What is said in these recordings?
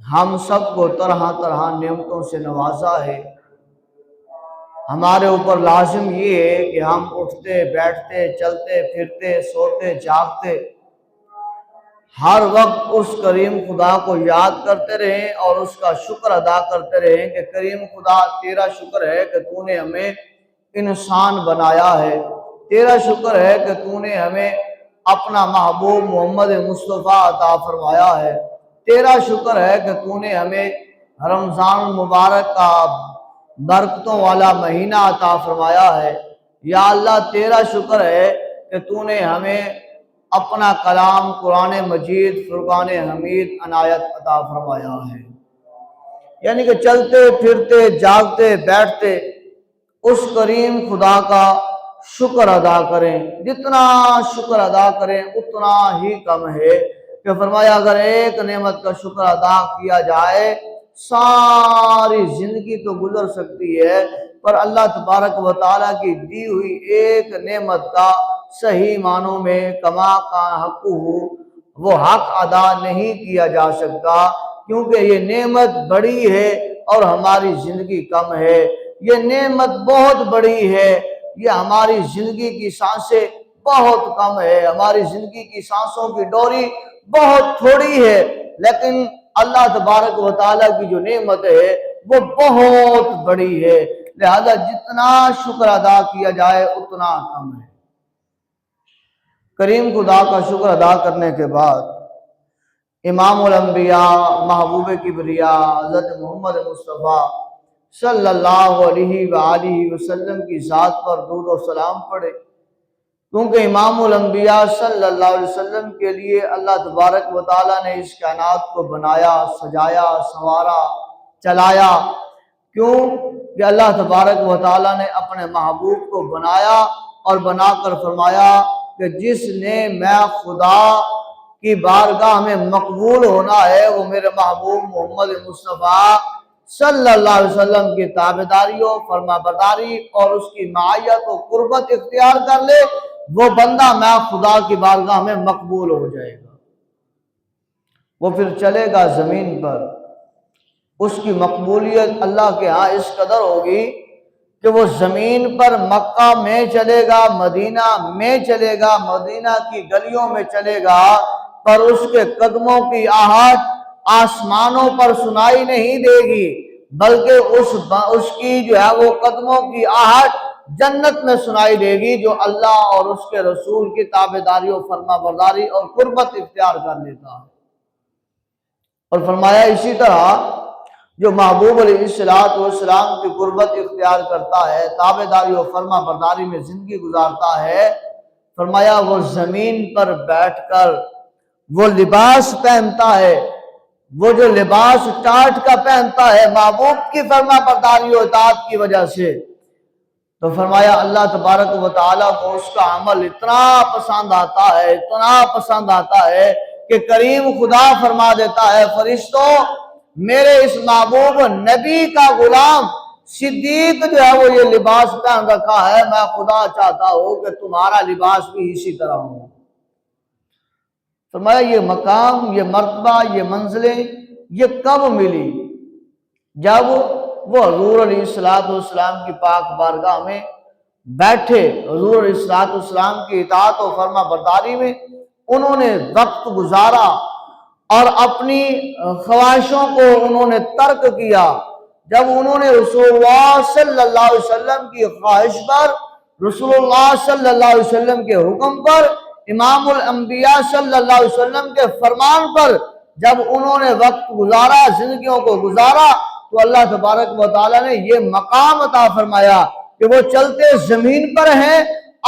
ہم سب کو طرح طرح نعمتوں سے نوازا ہے۔ ہمارے اوپر لازم یہ ہے کہ ہم اٹھتے بیٹھتے چلتے پھرتے سوتے جاگتے ہر وقت اس کریم خدا کو یاد کرتے رہیں اور اس کا شکر ادا کرتے رہیں کہ کریم خدا تیرا شکر ہے کہ تو نے ہمیں انسان بنایا ہے، تیرا شکر ہے کہ تو نے ہمیں اپنا محبوب محمد مصطفیٰ عطا فرمایا ہے، تیرا شکر ہے کہ تو نے ہمیں رمضان المبارک کا برکتوں والا مہینہ عطا فرمایا ہے۔ یا اللہ تیرا شکر ہے کہ تو نے ہمیں اپنا کلام قرآن مجید فرقان حمید عنایت عطا فرمایا ہے۔ یعنی کہ چلتے پھرتے جاگتے بیٹھتے اس کریم خدا کا شکر ادا کریں، جتنا شکر ادا کریں اتنا ہی کم ہے، کہ فرمایا اگر ایک نعمت کا شکر ادا کیا جائے ساری زندگی تو گزر سکتی ہے، پر اللہ تبارک و تعالیٰ کی دی ہوئی ایک نعمت کا صحیح معنوں میں کما کا حق ہو وہ حق ادا نہیں کیا جا سکتا، کیونکہ یہ نعمت بڑی ہے اور ہماری زندگی کم ہے۔ یہ نعمت بہت بڑی ہے، یہ ہماری زندگی کی سانسیں بہت کم ہے، ہماری زندگی کی سانسوں کی ڈوری بہت تھوڑی ہے، لیکن اللہ تبارک و تعالیٰ کی جو نعمت ہے وہ بہت بڑی ہے، لہذا جتنا شکر ادا کیا جائے اتنا کم ہے۔ کریم خدا کا شکر ادا کرنے کے بعد امام الانبیاء محبوب کبریاء حضرت محمد مصطفیٰ صلی اللہ علیہ وآلہ وسلم کی ذات پر درود و سلام پڑھے، کیونکہ امام الانبیاء صلی اللہ علیہ وسلم کے لیے اللہ تبارک و تعالیٰ نے اس کائنات کو بنایا، سجایا، سنوارا، چلایا۔ کیوں کہ اللہ تبارک و تعالیٰ نے اپنے محبوب کو بنایا اور بنا کر فرمایا کہ جس نے میں خدا کی بارگاہ میں مقبول ہونا ہے وہ میرے محبوب محمد مصطفیٰ صلی اللہ علیہ وسلم کی تابعداری و فرما برداری اور اس کی معیت و قربت اختیار کر لے، وہ بندہ میں خدا کی بارگاہ میں مقبول ہو جائے گا، وہ پھر چلے گا زمین پر، اس کی مقبولیت اللہ کے ہاں اس قدر ہوگی کہ وہ زمین پر مکہ میں چلے گا، مدینہ میں چلے گا، مدینہ کی گلیوں میں چلے گا، پر اس کے قدموں کی آہٹ آسمانوں پر سنائی نہیں دے گی، بلکہ اس کی جو ہے وہ قدموں کی آہٹ جنت میں سنائی دے گی، جو اللہ اور اس کے رسول کی تابعداری و فرما برداری اور قربت اختیار کر لیتا ہے۔ اور فرمایا اسی طرح جو محبوب علیہ السلام کی قربت اختیار کرتا ہے، تابعداری و فرما برداری میں زندگی گزارتا ہے، فرمایا وہ زمین پر بیٹھ کر وہ لباس پہنتا ہے، وہ جو لباس ٹاٹ کا پہنتا ہے محبوب کی فرما برداری و اطاعت کی وجہ سے، تو فرمایا اللہ تبارک و تعالیٰ کو اس کا عمل اتنا پسند آتا ہے، اتنا پسند آتا ہے کہ کریم خدا فرما دیتا ہے فرشتوں میرے اس محبوب نبی کا غلام صدیق جو ہے وہ یہ لباس پہن رکھا ہے، میں خدا چاہتا ہوں کہ تمہارا لباس بھی اسی طرح ہو۔ فرمایا یہ مقام، یہ مرتبہ، یہ منزلیں یہ کب ملی؟ جب وہ حضور علیہ السلام کی پاک بارگاہ میں بیٹھے، حضور علیہ السلام کی اطاعت و فرما برداری میں انہوں نے وقت گزارا اور اپنی خواہشوں کو انہوں نے ترک کیا۔ جب انہوں نے رسول اللہ صلی اللہ علیہ وسلم کی خواہش پر، رسول اللہ صلی اللہ علیہ وسلم کے حکم پر، امام الانبیاء صلی اللہ علیہ وسلم کے فرمان پر جب انہوں نے وقت گزارا، زندگیوں کو گزارا، تو اللہ تبارک و تعالیٰ نے یہ مقام عطا فرمایا کہ وہ چلتے زمین پر ہیں،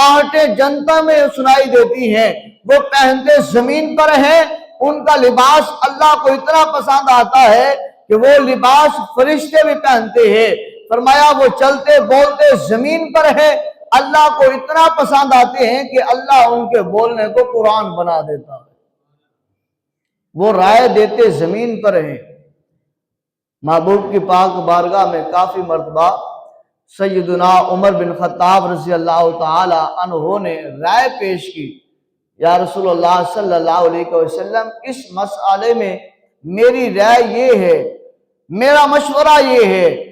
آہٹیں جنتا میں سنائی دیتی ہیں، وہ پہنتے زمین پر ہیں، ان کا لباس اللہ کو اتنا پسند آتا ہے کہ وہ لباس فرشتے بھی پہنتے ہیں۔ فرمایا وہ چلتے بولتے زمین پر ہیں، اللہ کو اتنا پسند آتے ہیں کہ اللہ ان کے بولنے کو قرآن بنا دیتا ہے، وہ رائے دیتے زمین پر ہیں۔ محبوب کی پاک بارگاہ میں کافی مرتبہ سیدنا عمر بن خطاب رضی اللہ تعالی عنہ نے رائے پیش کی، یا رسول اللہ صلی اللہ علیہ وسلم اس مسئلے میں میری رائے یہ ہے، میرا مشورہ یہ ہے